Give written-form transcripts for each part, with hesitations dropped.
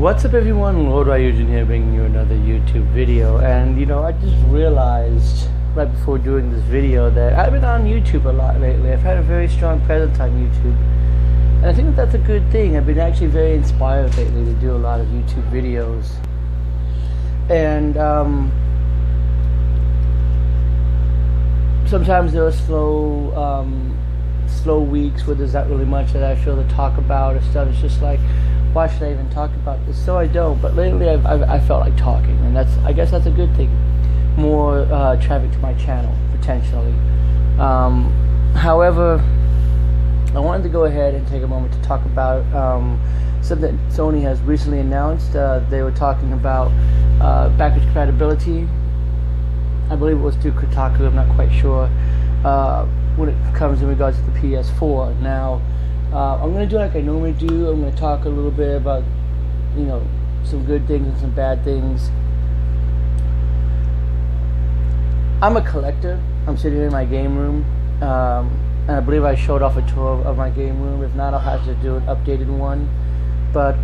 What's up everyone, Lord Ryujin here bringing you another YouTube video. And I just realized right before doing this video that I've been on YouTube a lot lately. I've had a very strong presence on YouTube, and I think that that's a good thing. I've been actually very inspired lately to do a lot of YouTube videos. And sometimes there are slow weeks where there's not really much that I feel to talk about or stuff. It's just like, why should I even talk about this? So I don't. But lately I felt like talking, and I guess that's a good thing. More traffic to my channel potentially. However, I wanted to go ahead and take a moment to talk about something that Sony has recently announced. They were talking about backwards compatibility. I believe it was through Kotaku. I'm not quite sure. When it comes in regards to the PS4. Now, I'm going to do like I normally do. I'm going to talk a little bit about, some good things and some bad things. I'm a collector. I'm sitting in my game room, and I believe I showed off a tour of my game room. If not, I'll have to do an updated one. But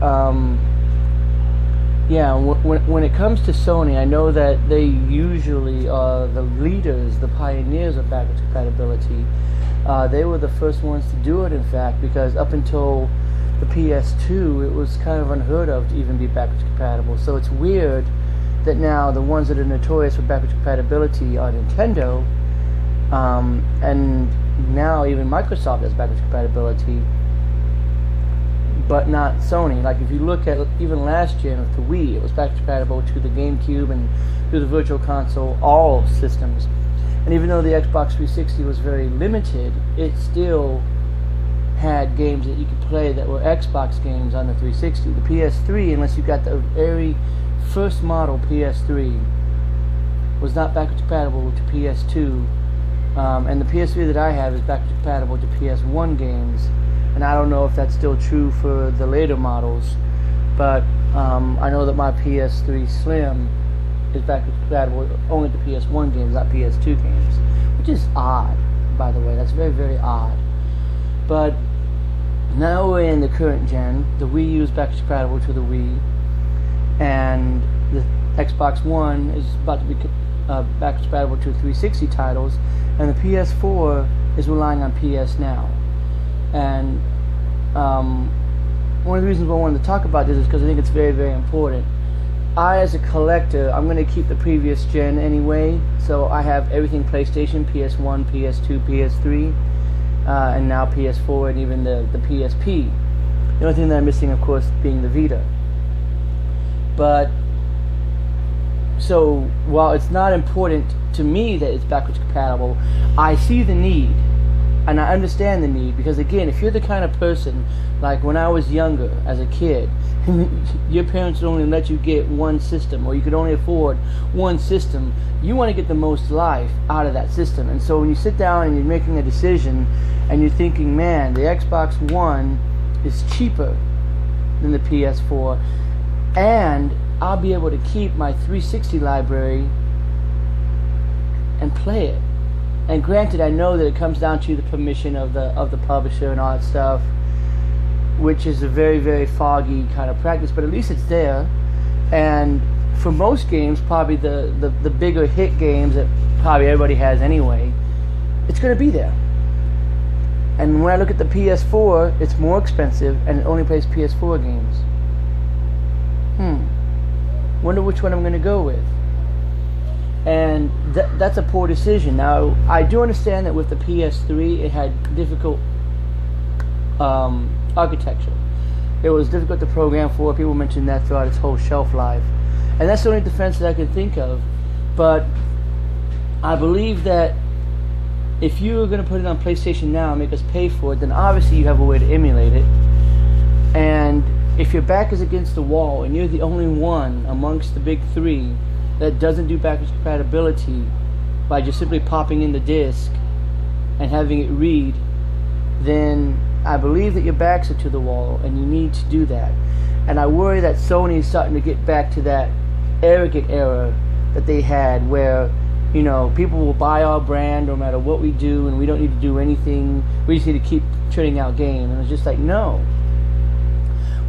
yeah, when it comes to Sony, I know that they usually are the leaders, the pioneers of backwards compatibility. They were the first ones to do it, in fact, because up until the PS2, it was kind of unheard of to even be backwards compatible. So it's weird that now the ones that are notorious for backwards compatibility are Nintendo, and now even Microsoft has backwards compatibility, but not Sony. Like if you look at even last gen with the Wii, it was backwards compatible to the GameCube and to the Virtual Console, all systems. And even though the Xbox 360 was very limited, it still had games that you could play that were Xbox games on the 360. The PS3, unless you got the very first model PS3, was not backwards compatible to PS2. And the PS3 that I have is backwards compatible to PS1 games. And I don't know if that's still true for the later models, but I know that my PS3 Slim is backwards compatible only to PS1 games, not PS2 games, which is odd, by the way. That's very, very odd. But now we're in the current gen. The Wii U is backwards compatible to the Wii, and the Xbox One is about to be backwards compatible to 360 titles, and the PS4 is relying on PS Now. And one of the reasons why I wanted to talk about this is because I think it's very, very important. As a collector, I'm going to keep the previous gen anyway, so I have everything PlayStation, PS1, PS2, PS3, and now PS4, and even the PSP. The only thing that I'm missing, of course, being the Vita. But, so, while it's not important to me that it's backwards compatible, I see the need. And I understand the need, because again, if you're the kind of person, like when I was younger, as a kid, your parents would only let you get one system, or you could only afford one system, you want to get the most life out of that system. And so when you sit down and you're making a decision, and you're thinking, man, the Xbox One is cheaper than the PS4, and I'll be able to keep my 360 library and play it. And granted, I know that it comes down to the permission of the publisher and all that stuff, which is a very, very foggy kind of practice, but at least it's there. And for most games, probably the bigger hit games that probably everybody has anyway, it's going to be there. And when I look at the PS4, it's more expensive, and it only plays PS4 games. Wonder which one I'm going to go with. And that's a poor decision. Now, I do understand that with the PS3, it had difficult architecture. It was difficult to program for. People mentioned that throughout its whole shelf life. And that's the only defense that I can think of. But I believe that if you're going to put it on PlayStation Now and make us pay for it, then obviously you have a way to emulate it. And if your back is against the wall and you're the only one amongst the big three that doesn't do backwards compatibility by just simply popping in the disc and having it read, then I believe that your backs are to the wall, and you need to do that. And I worry that Sony is starting to get back to that arrogant era that they had, where people will buy our brand no matter what we do, and we don't need to do anything. We just need to keep churning out games. And it's just like, no.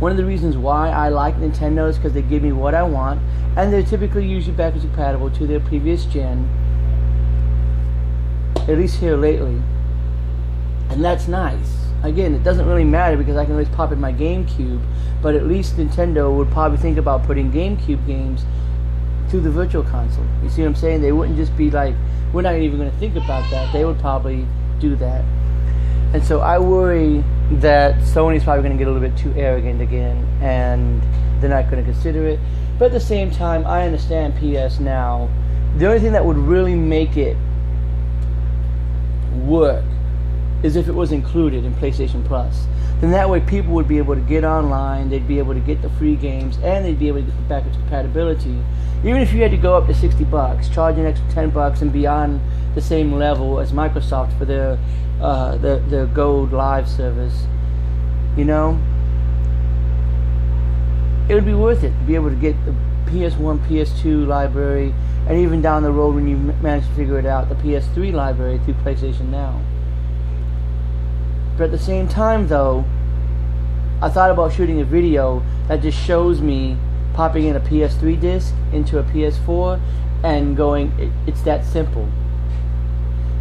One of the reasons why I like Nintendo is because they give me what I want, and they're typically usually backwards compatible to their previous gen, at least here lately, and that's nice. Again, it doesn't really matter because I can always pop in my GameCube, but at least Nintendo would probably think about putting GameCube games through the Virtual Console. You see what I'm saying? They wouldn't just be like, we're not even going to think about that. They would probably do that. And so I worry that Sony's probably going to get a little bit too arrogant again, and they're not going to consider it. But at the same time, I understand PS Now. The only thing that would really make it work is if it was included in PlayStation Plus. Then that way people would be able to get online, they'd be able to get the free games, and they'd be able to get the backwards compatibility. Even if you had to go up to $60, charge an extra $10 and be on the same level as Microsoft for their Gold Live service, you know, it would be worth it to be able to get the PS1, PS2 library, and even down the road when you manage to figure it out, the PS3 library through PlayStation Now. But at the same time, though, I thought about shooting a video that just shows me popping in a PS3 disc into a PS4 and going, it's that simple.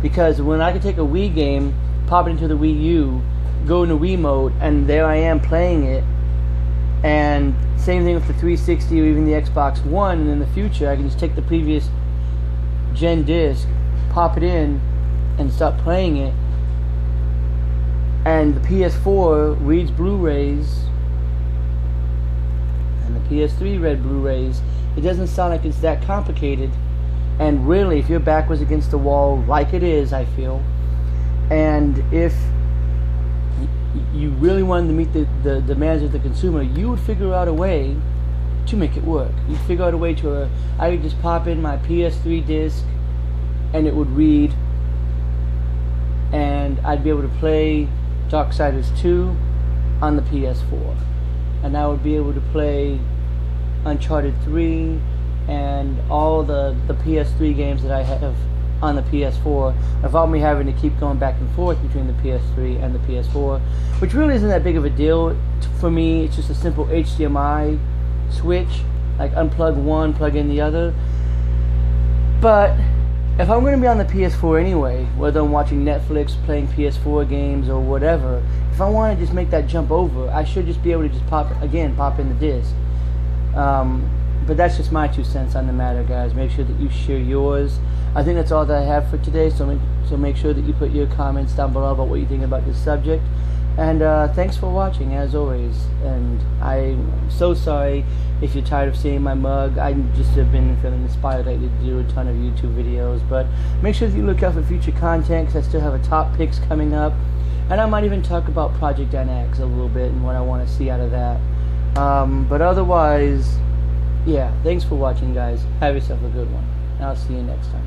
Because when I could take a Wii game, pop it into the Wii U, go into Wii mode, and there I am playing it, and same thing with the 360 or even the Xbox One, and in the future I can just take the previous gen disc, pop it in, and start playing it. And the PS4 reads Blu-rays, and the PS3 read Blu-rays. It doesn't sound like it's that complicated. And really, if you're backwards against the wall, like it is, I feel, and if you really wanted to meet the demands of the consumer, you would figure out a way to make it work. You'd figure out a way to, I could just pop in my PS3 disc, and it would read, and I'd be able to play Darksiders 2 on the PS4, and I would be able to play Uncharted 3 and all the PS3 games that I have on the PS4 without me having to keep going back and forth between the PS3 and the PS4, which really isn't that big of a deal for me. It's just a simple HDMI switch, like unplug one, plug in the other. But if I'm going to be on the PS4 anyway, whether I'm watching Netflix, playing PS4 games, or whatever, if I want to just make that jump over, I should just be able to just pop in the disc. But that's just my 2 cents on the matter, guys. Make sure that you share yours. I think that's all that I have for today, so make sure that you put your comments down below about what you think about this subject. And thanks for watching, as always. And I'm so sorry if you're tired of seeing my mug. I just have been feeling inspired lately to do a ton of YouTube videos. But make sure that you look out for future content, because I still have a top picks coming up. And I might even talk about Project NX a little bit and what I want to see out of that. But otherwise, yeah, thanks for watching, guys. Have yourself a good one. And I'll see you next time.